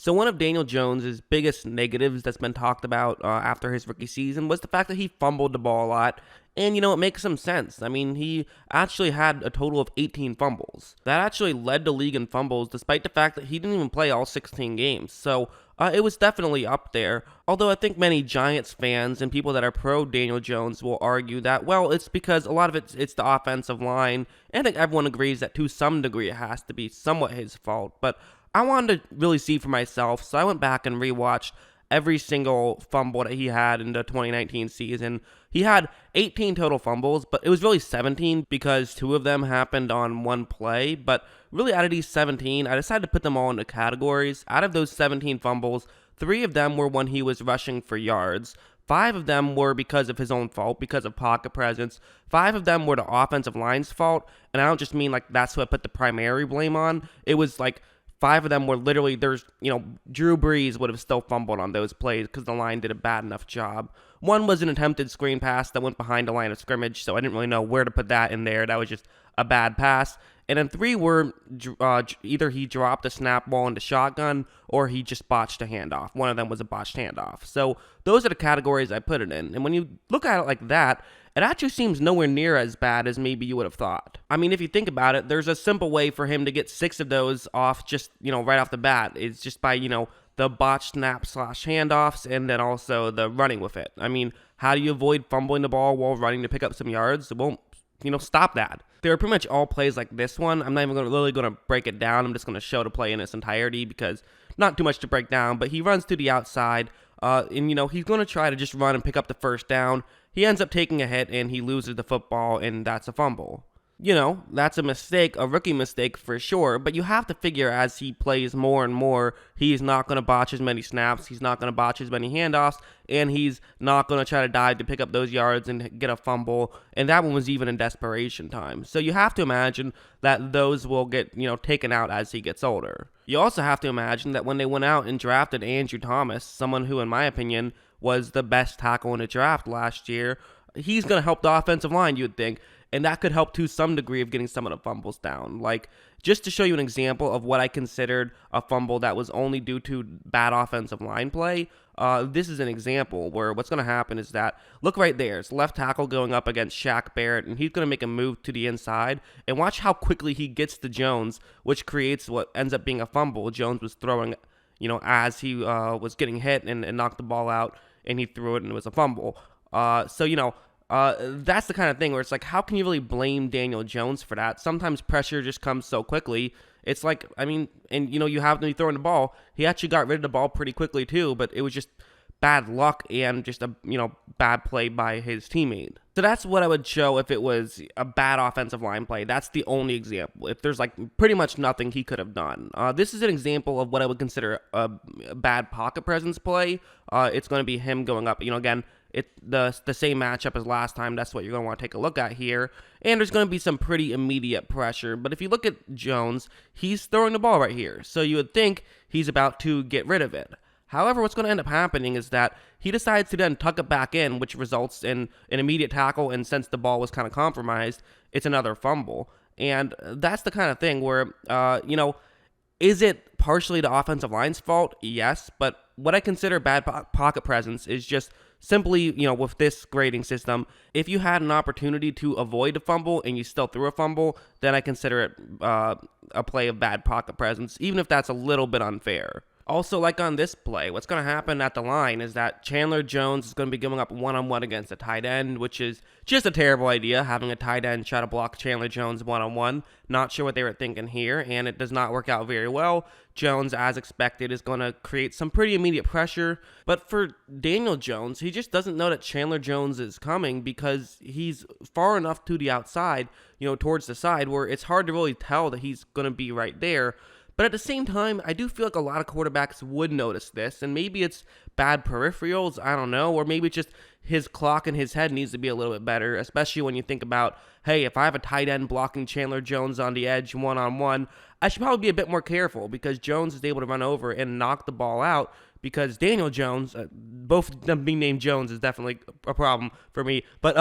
So one of Daniel Jones's biggest negatives that's been talked about after his rookie season was the fact that he fumbled the ball a lot. And, it makes some sense. I mean, he actually had a total of 18 fumbles. That actually led the league in fumbles, despite the fact that he didn't even play all 16 games. So it was definitely up there. Although I think many Giants fans and people that are pro Daniel Jones will argue that, well, it's because a lot of it's the offensive line. And I think everyone agrees that to some degree it has to be somewhat his fault. But I wanted to really see for myself, so I went back and rewatched every single fumble that he had in the 2019 season. He had 18 total fumbles, but it was really 17 because 2 of them happened on one play. But really out of these 17, I decided to put them all into categories. Out of those 17 fumbles, 3 of them were when he was rushing for yards. 5 of them were because of his own fault, because of pocket presence. 5 of them were the offensive line's fault, and I don't just mean like that's who I put the primary blame on. It was like 5 of them were literally, Drew Brees would have still fumbled on those plays because the line did a bad enough job. 1 was an attempted screen pass that went behind the line of scrimmage, so I didn't really know where to put that in there. That was just a bad pass. And then 3 were either he dropped a snap ball into shotgun or he just botched a handoff. One of them was a botched handoff. So those are the categories I put it in. And when you look at it like that, it actually seems nowhere near as bad as maybe you would have thought. I mean, if you think about it, there's a simple way for him to get 6 of those off just, right off the bat. It's just by, the botched snap / handoffs and then also the running with it. I mean, how do you avoid fumbling the ball while running to pick up some yards? It won't, stop that. There are pretty much all plays like this one. I'm not even really going to break it down. I'm just going to show the play in its entirety because not too much to break down, but he runs to the outside, and, he's going to try to just run and pick up the first down. He ends up taking a hit and he loses the football, and that's a fumble. That's a mistake, a rookie mistake for sure, but you have to figure as he plays more and more, he's not going to botch as many snaps, he's not going to botch as many handoffs, and he's not going to try to dive to pick up those yards and get a fumble, and that one was even in desperation time. So you have to imagine that those will get, taken out as he gets older. You also have to imagine that when they went out and drafted Andrew Thomas, someone who, in my opinion, was the best tackle in the draft last year, he's going to help the offensive line, you'd think. And that could help to some degree of getting some of the fumbles down. Like, just to show you an example of what I considered a fumble that was only due to bad offensive line play, this is an example where what's going to happen is that, look right there, it's left tackle going up against Shaq Barrett, and he's going to make a move to the inside, and watch how quickly he gets to Jones, which creates what ends up being a fumble. Jones was throwing, as he was getting hit and knocked the ball out, and he threw it, and it was a fumble. That's the kind of thing where it's like, how can you really blame Daniel Jones for that? Sometimes pressure just comes so quickly. It's like, I mean, and you have to be throwing the ball. He actually got rid of the ball pretty quickly too, but it was just bad luck and just a, bad play by his teammate. So that's what I would show if it was a bad offensive line play. That's the only example. If there's like pretty much nothing he could have done. This is an example of what I would consider a bad pocket presence play. It's going to be him going up, again, it's the same matchup as last time. That's what you're going to want to take a look at here. And there's going to be some pretty immediate pressure. But if you look at Jones, he's throwing the ball right here. So you would think he's about to get rid of it. However, what's going to end up happening is that he decides to then tuck it back in, which results in an immediate tackle. And since the ball was kind of compromised, it's another fumble. And that's the kind of thing where, is it partially the offensive line's fault? Yes. But what I consider bad pocket presence is just simply, with this grading system, if you had an opportunity to avoid a fumble and you still threw a fumble, then I consider it a play of bad pocket presence, even if that's a little bit unfair. Also, like on this play, what's going to happen at the line is that Chandler Jones is going to be going up one-on-one against a tight end, which is just a terrible idea, having a tight end try to block Chandler Jones one-on-one. Not sure what they were thinking here, and it does not work out very well. Jones, as expected, is going to create some pretty immediate pressure, but for Daniel Jones, he just doesn't know that Chandler Jones is coming because he's far enough to the outside, towards the side, where it's hard to really tell that he's going to be right there. But at the same time, I do feel like a lot of quarterbacks would notice this, and maybe it's bad peripherals, I don't know, or maybe it's just his clock in his head needs to be a little bit better, especially when you think about, hey, if I have a tight end blocking Chandler Jones on the edge one-on-one, I should probably be a bit more careful because Jones is able to run over and knock the ball out because Daniel Jones, both of them being named Jones is definitely a problem for me. But,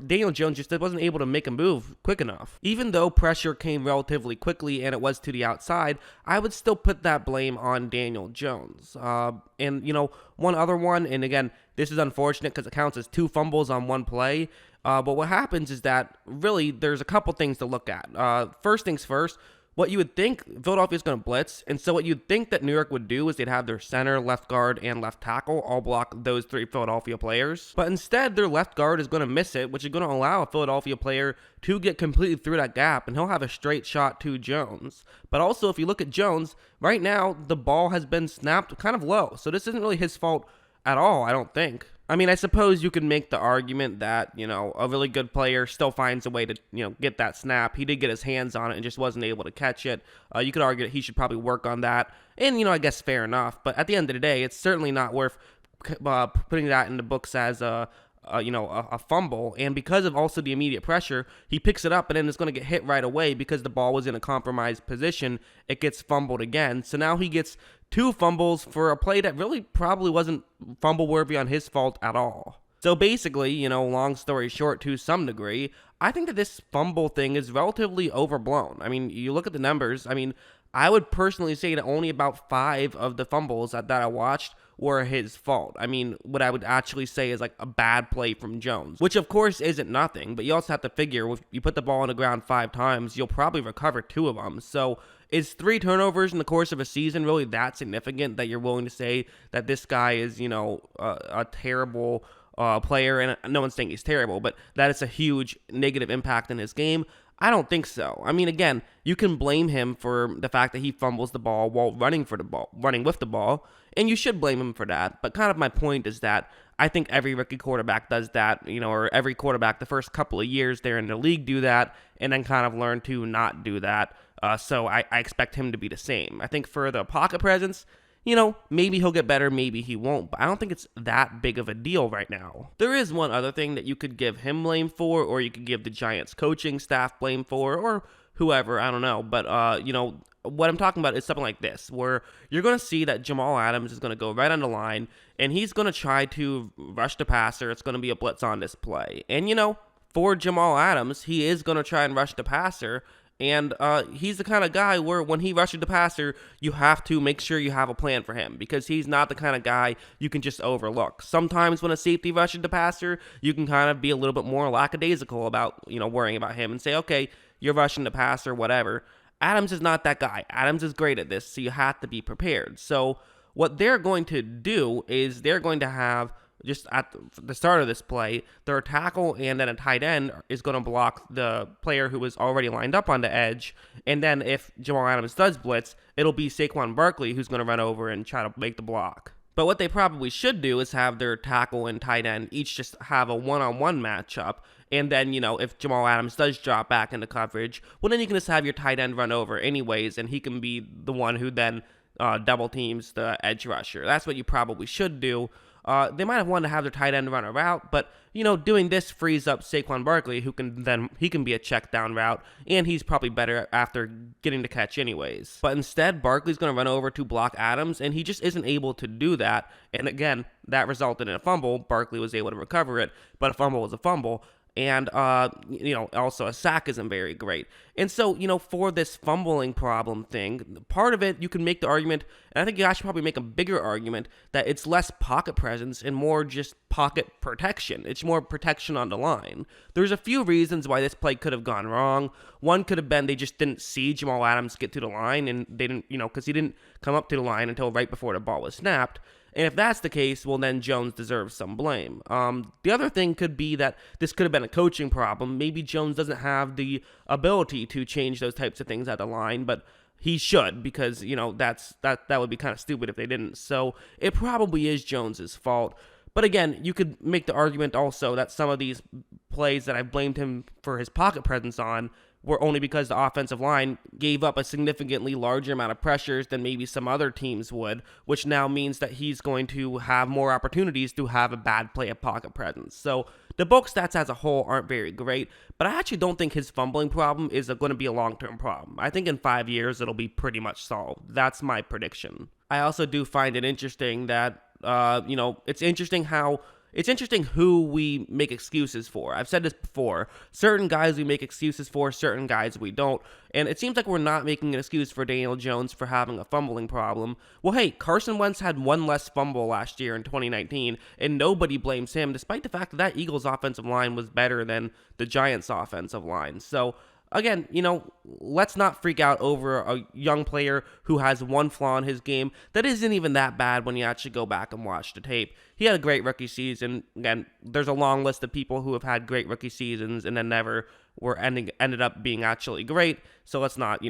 Daniel Jones just wasn't able to make a move quick enough. Even though pressure came relatively quickly and it was to the outside, I would still put that blame on Daniel Jones. One other one, and again, this is unfortunate because it counts as 2 fumbles on one play. But what happens is that really there's a couple things to look at. First things first, what you would think Philadelphia is going to blitz, and so what you'd think that New York would do is they'd have their center, left guard, and left tackle all block those 3 Philadelphia players. But instead, their left guard is going to miss it, which is going to allow a Philadelphia player to get completely through that gap, and he'll have a straight shot to Jones. But also, if you look at Jones, right now, the ball has been snapped kind of low, so this isn't really his fault at all, I don't think. I mean, I suppose you could make the argument that, a really good player still finds a way to, get that snap. He did get his hands on it and just wasn't able to catch it. You could argue that he should probably work on that. And, I guess fair enough. But at the end of the day, it's certainly not worth putting that in the books as a fumble. And because of also the immediate pressure, he picks it up and then it's going to get hit right away because the ball was in a compromised position. It gets fumbled again. So now he gets 2 fumbles for a play that really probably wasn't fumble worthy on his fault at all. So basically, long story short to some degree, I think that this fumble thing is relatively overblown. I mean, you look at the numbers. I mean, I would personally say that only about 5 of the fumbles that I watched were his fault. I mean, what I would actually say is like a bad play from Jones, which of course isn't nothing, but you also have to figure if you put the ball on the ground 5 times, you'll probably recover 2 of them. So is 3 turnovers in the course of a season really that significant that you're willing to say that this guy is, a terrible player? And no one's saying he's terrible, but that it's a huge negative impact in his game. I don't think so. I mean, again, you can blame him for the fact that he fumbles the ball while running with the ball, and you should blame him for that. But kind of my point is that I think every rookie quarterback does that, or every quarterback the first couple of years they're in the league do that, and then kind of learn to not do that. So I expect him to be the same. I think for the pocket presence, maybe he'll get better, maybe he won't, but I don't think it's that big of a deal right now. There is one other thing that you could give him blame for, or you could give the Giants coaching staff blame for, or whoever, I don't know, but, what I'm talking about is something like this, where you're going to see that Jamal Adams is going to go right on the line, and he's going to try to rush the passer. It's going to be a blitz on this play. And, for Jamal Adams, he is going to try and rush the passer, and he's the kind of guy where when he rushes the passer, you have to make sure you have a plan for him because he's not the kind of guy you can just overlook. Sometimes when a safety rushes the passer, you can kind of be a little bit more lackadaisical about, worrying about him and say, okay, you're rushing the passer, whatever. Adams is not that guy. Adams is great at this, so you have to be prepared. So what they're going to do is they're going to have, just at the start of this play, their tackle and then a tight end is going to block the player who was already lined up on the edge. And then if Jamal Adams does blitz, it'll be Saquon Barkley who's going to run over and try to make the block. But what they probably should do is have their tackle and tight end each just have a one-on-one matchup. And then, if Jamal Adams does drop back into coverage, well, then you can just have your tight end run over anyways, and he can be the one who then double teams the edge rusher. That's what you probably should do. They might have wanted to have their tight end run a route, but, doing this frees up Saquon Barkley, who he can be a check down route, and he's probably better after getting the catch anyways. But instead, Barkley's going to run over to block Adams, and he just isn't able to do that. And again, that resulted in a fumble. Barkley was able to recover it, but a fumble was a fumble. And, also a sack isn't very great. And so, for this fumbling problem thing, part of it, you can make the argument, and I think you should probably make a bigger argument, that it's less pocket presence and more just pocket protection. It's more protection on the line. There's a few reasons why this play could have gone wrong. One could have been they just didn't see Jamal Adams get to the line, and they didn't, because he didn't come up to the line until right before the ball was snapped. And if that's the case, well, then Jones deserves some blame. The other thing could be that this could have been a coaching problem. Maybe Jones doesn't have the ability to change those types of things at the line, but he should because, that would be kind of stupid if they didn't. So it probably is Jones's fault. But again, you could make the argument also that some of these plays that I blamed him for his pocket presence on were only because the offensive line gave up a significantly larger amount of pressures than maybe some other teams would, which now means that he's going to have more opportunities to have a bad play of pocket presence. So the bulk stats as a whole aren't very great, but I actually don't think his fumbling problem is going to be a long-term problem. I think in 5 years it'll be pretty much solved. That's my prediction. I also do find it interesting that, it's interesting who we make excuses for. I've said this before. Certain guys we make excuses for, certain guys we don't. And it seems like we're not making an excuse for Daniel Jones for having a fumbling problem. Well, hey, Carson Wentz had one less fumble last year in 2019, and nobody blames him, despite the fact that that Eagles offensive line was better than the Giants offensive line. So, again, let's not freak out over a young player who has one flaw in his game that isn't even that bad when you actually go back and watch the tape. He had a great rookie season. Again, there's a long list of people who have had great rookie seasons and then never ended up being actually great. So let's not,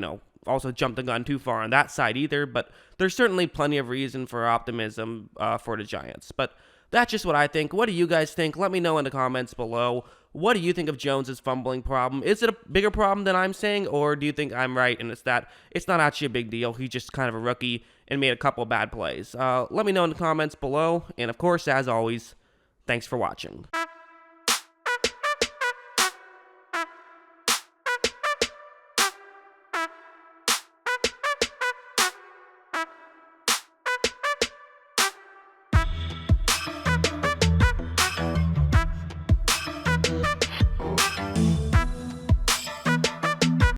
also jump the gun too far on that side either. But there's certainly plenty of reason for optimism for the Giants. But that's just what I think. What do you guys think? Let me know in the comments below. What do you think of Jones's fumbling problem? Is it a bigger problem than I'm saying, or do you think I'm right and it's not actually a big deal? He's just kind of a rookie and made a couple of bad plays. Let me know in the comments below. And of course, as always, thanks for watching.